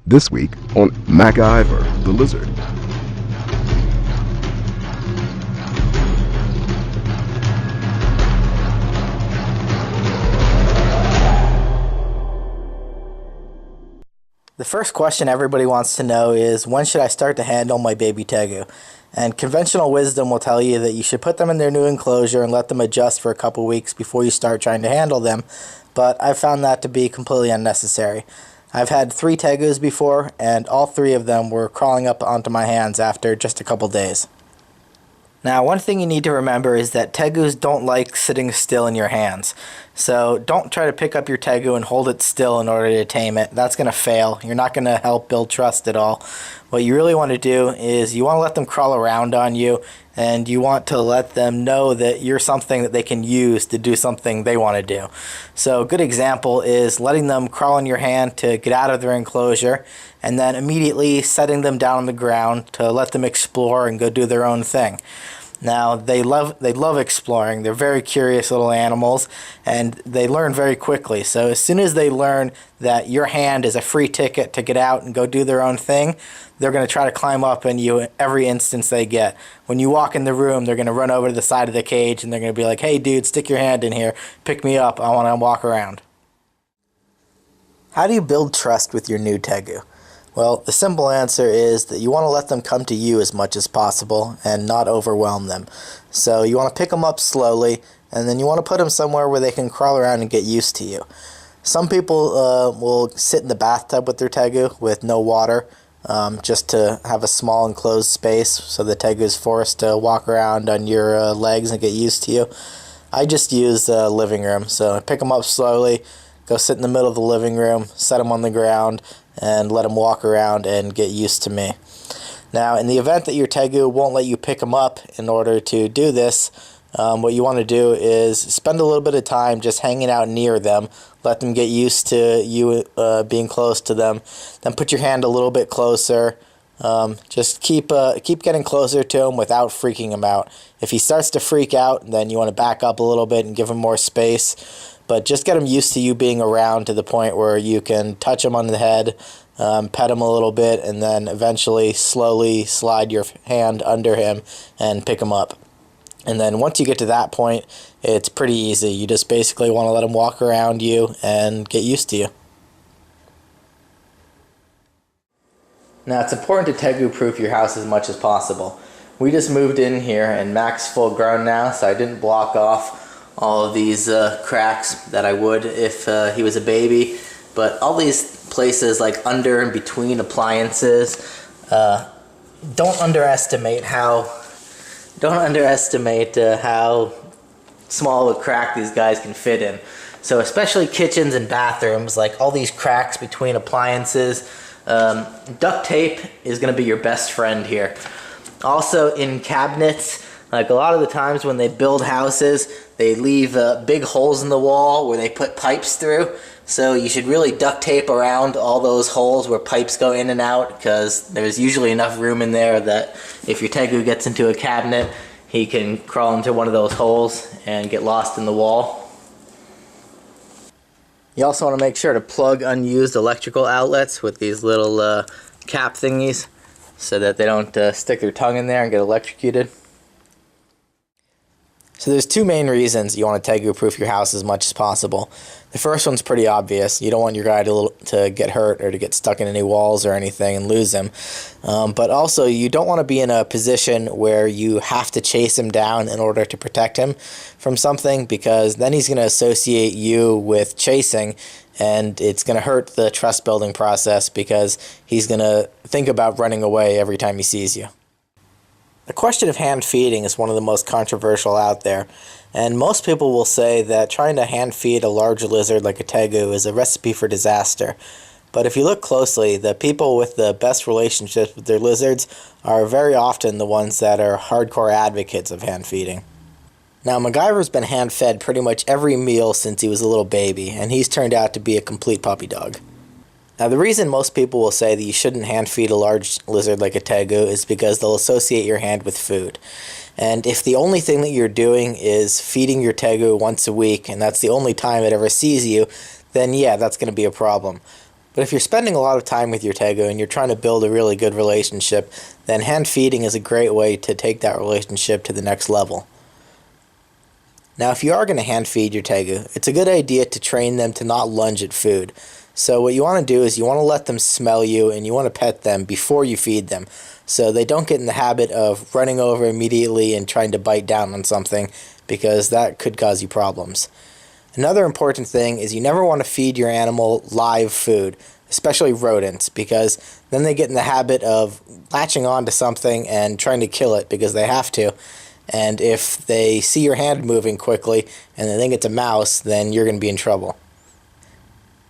This week on MacIver the Lizard. The first question everybody wants to know is, when should I start to handle my baby Tegu? And conventional wisdom will tell you that you should put them in their new enclosure and let them adjust for a couple weeks before you start trying to handle them, but I've found that to be completely unnecessary. I've had 3 Tegus before, and all 3 of them were crawling up onto my hands after just a couple days. Now, one thing you need to remember is that Tegus don't like sitting still in your hands. So don't try to pick up your Tegu and hold it still in order to tame it. That's going to fail. You're not going to help build trust at all. What you really want to do is you want to let them crawl around on you, and you want to let them know that you're something that they can use to do something they want to do. So a good example is letting them crawl on your hand to get out of their enclosure, and then immediately setting them down on the ground to let them explore and go do their own thing. Now, they love exploring. They're very curious little animals, and they learn very quickly. So as soon as they learn that your hand is a free ticket to get out and go do their own thing, they're going to try to climb up on you every instance they get. When you walk in the room, they're going to run over to the side of the cage, and they're going to be like, "Hey dude, stick your hand in here, pick me up, I want to walk around." How do you build trust with your new Tegu? Well, the simple answer is that you want to let them come to you as much as possible and not overwhelm them. So you want to pick them up slowly, and then you want to put them somewhere where they can crawl around and get used to you. Some people will sit in the bathtub with their Tegu with no water, just to have a small enclosed space so the Tegu is forced to walk around on your legs and get used to you. I just use the living room, so I pick them up slowly, go sit in the middle of the living room, set them on the ground, and let them walk around and get used to me. Now, in the event that your Tegu won't let you pick them up in order to do this, what you want to do is spend a little bit of time just hanging out near them, let them get used to you being close to them, then put your hand a little bit closer. Just keep getting closer to him without freaking him out. If he starts to freak out, then you want to back up a little bit and give him more space. But just get him used to you being around to the point where you can touch him on the head, pet him a little bit, and then eventually slowly slide your hand under him and pick him up. And then once you get to that point, it's pretty easy. You just basically want to let him walk around you and get used to you. Now, it's important to Tegu-proof your house as much as possible. We just moved in here, and Mac's full grown now, so I didn't block off all of these cracks that I would if he was a baby. But all these places, like under and between appliances, don't underestimate how small a crack these guys can fit in. So especially kitchens and bathrooms, like all these cracks between appliances, duct tape is going to be your best friend here. Also in cabinets, like a lot of the times when they build houses, they leave big holes in the wall where they put pipes through. So you should really duct tape around all those holes where pipes go in and out, because there's usually enough room in there that if your Tegu gets into a cabinet, he can crawl into one of those holes and get lost in the wall. You also want to make sure to plug unused electrical outlets with these little cap thingies so that they don't stick their tongue in there and get electrocuted. So there's 2 main reasons you want to Tegu-proof your house as much as possible. The first one's pretty obvious. You don't want your guy to get hurt or to get stuck in any walls or anything and lose him. But also, you don't want to be in a position where you have to chase him down in order to protect him from something, because then he's going to associate you with chasing, and it's going to hurt the trust building process because he's going to think about running away every time he sees you. The question of hand feeding is one of the most controversial out there, and most people will say that trying to hand feed a large lizard like a Tegu is a recipe for disaster. But if you look closely, the people with the best relationships with their lizards are very often the ones that are hardcore advocates of hand feeding. Now, MacGyver's been hand fed pretty much every meal since he was a little baby, and he's turned out to be a complete puppy dog. Now, the reason most people will say that you shouldn't hand feed a large lizard like a Tegu is because they'll associate your hand with food. And if the only thing that you're doing is feeding your Tegu once a week, and that's the only time it ever sees you, then yeah, that's going to be a problem. But if you're spending a lot of time with your Tegu and you're trying to build a really good relationship, then hand feeding is a great way to take that relationship to the next level. Now, if you are going to hand feed your Tegu, it's a good idea to train them to not lunge at food. So what you want to do is you want to let them smell you and you want to pet them before you feed them, so they don't get in the habit of running over immediately and trying to bite down on something, because that could cause you problems. Another important thing is you never want to feed your animal live food, especially rodents, because then they get in the habit of latching on to something and trying to kill it because they have to. And if they see your hand moving quickly and they think it's a mouse, then you're going to be in trouble.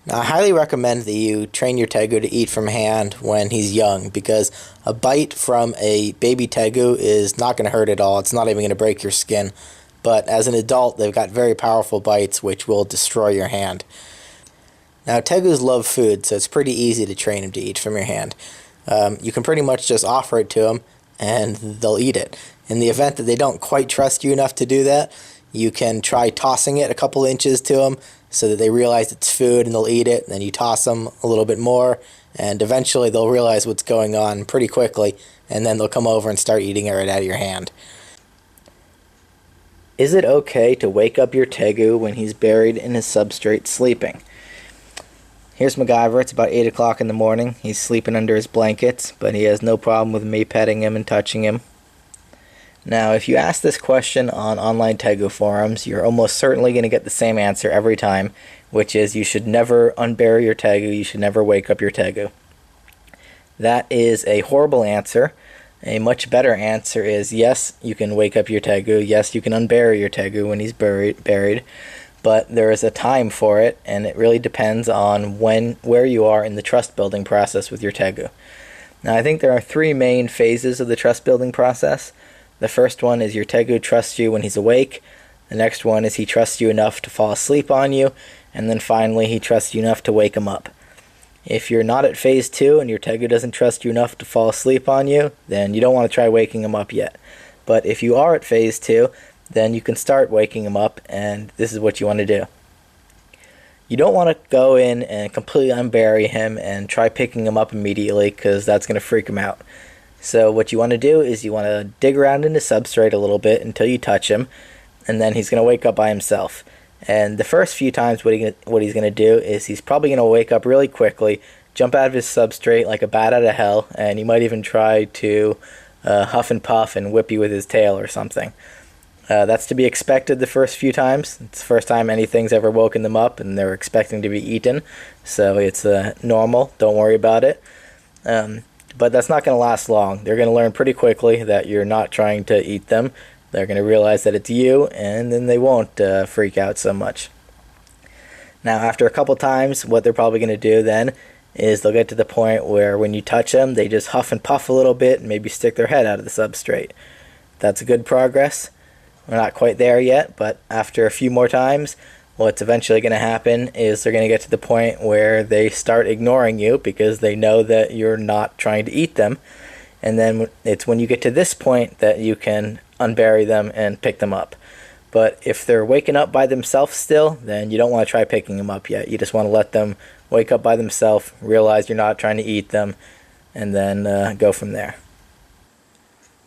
Now, I highly recommend that you train your Tegu to eat from hand when he's young, because a bite from a baby Tegu is not going to hurt at all. It's not even going to break your skin. But as an adult, they've got very powerful bites which will destroy your hand. Now, Tegus love food, so it's pretty easy to train them to eat from your hand. You can pretty much just offer it to them, and they'll eat it. In the event that they don't quite trust you enough to do that, you can try tossing it a couple inches to them so that they realize it's food and they'll eat it. And then you toss them a little bit more, and eventually they'll realize what's going on pretty quickly, and then they'll come over and start eating it right out of your hand. Is it okay to wake up your Tegu when he's buried in his substrate sleeping? Here's MacGyver. It's about 8 o'clock in the morning. He's sleeping under his blankets, but he has no problem with me petting him and touching him. Now, if you ask this question on online Tegu forums, you're almost certainly going to get the same answer every time, which is you should never unbury your Tegu, you should never wake up your Tegu. That is a horrible answer. A much better answer is yes, you can wake up your Tegu, yes, you can unbury your Tegu when he's buried, but there is a time for it, and it really depends on where you are in the trust building process with your Tegu. Now, I think there are 3 main phases of the trust building process. The first one is your Tegu trusts you when he's awake. The next one is he trusts you enough to fall asleep on you, and then finally he trusts you enough to wake him up. If you're not at phase 2 and your Tegu doesn't trust you enough to fall asleep on you, then you don't want to try waking him up yet. But if you are at phase 2, then you can start waking him up, and this is what you want to do. You don't want to go in and completely unbury him and try picking him up immediately, because that's going to freak him out. So what you want to do is you want to dig around in the substrate a little bit until you touch him, and then he's going to wake up by himself. And the first few times what he's going to do is he's probably going to wake up really quickly, jump out of his substrate like a bat out of hell, and he might even try to huff and puff and whip you with his tail or something. That's to be expected the first few times. It's the first time anything's ever woken them up and they're expecting to be eaten, so it's normal. Don't worry about it. But that's not going to last long. They're going to learn pretty quickly that you're not trying to eat them. They're going to realize that it's you, and then they won't freak out so much. Now, after a couple times, what they're probably going to do then is they'll get to the point where when you touch them, they just huff and puff a little bit and maybe stick their head out of the substrate. That's good progress. We're not quite there yet, but after a few more times, what's eventually going to happen is they're going to get to the point where they start ignoring you because they know that you're not trying to eat them. And then it's when you get to this point that you can unbury them and pick them up. But if they're waking up by themselves still, then you don't want to try picking them up yet. You just want to let them wake up by themselves, realize you're not trying to eat them, and then go from there.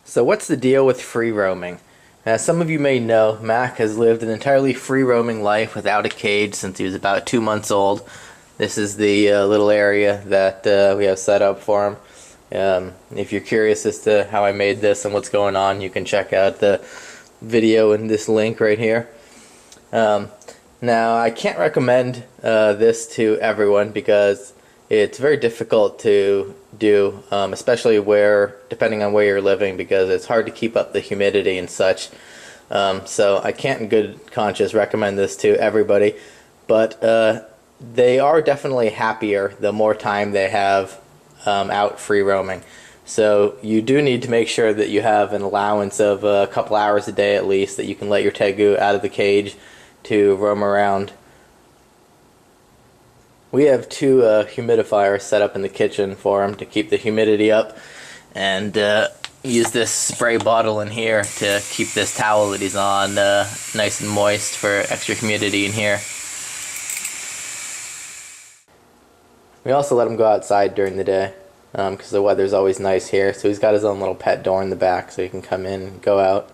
So what's the deal with free roaming? As some of you may know, Mac has lived an entirely free-roaming life without a cage since he was about 2 months old. This is the little area that we have set up for him. If you're curious as to how I made this and what's going on, you can check out the video in this link right here. Now, I can't recommend this to everyone because it's very difficult to do, especially depending on where you're living, because it's hard to keep up the humidity and such. So I can't in good conscience recommend this to everybody, but they are definitely happier the more time they have out free roaming. So you do need to make sure that you have an allowance of a couple hours a day at least that you can let your Tegu out of the cage to roam around. We have 2 humidifiers set up in the kitchen for him to keep the humidity up, and use this spray bottle in here to keep this towel that he's on nice and moist for extra humidity in here. We also let him go outside during the day because the weather's always nice here. So he's got his own little pet door in the back so he can come in and go out.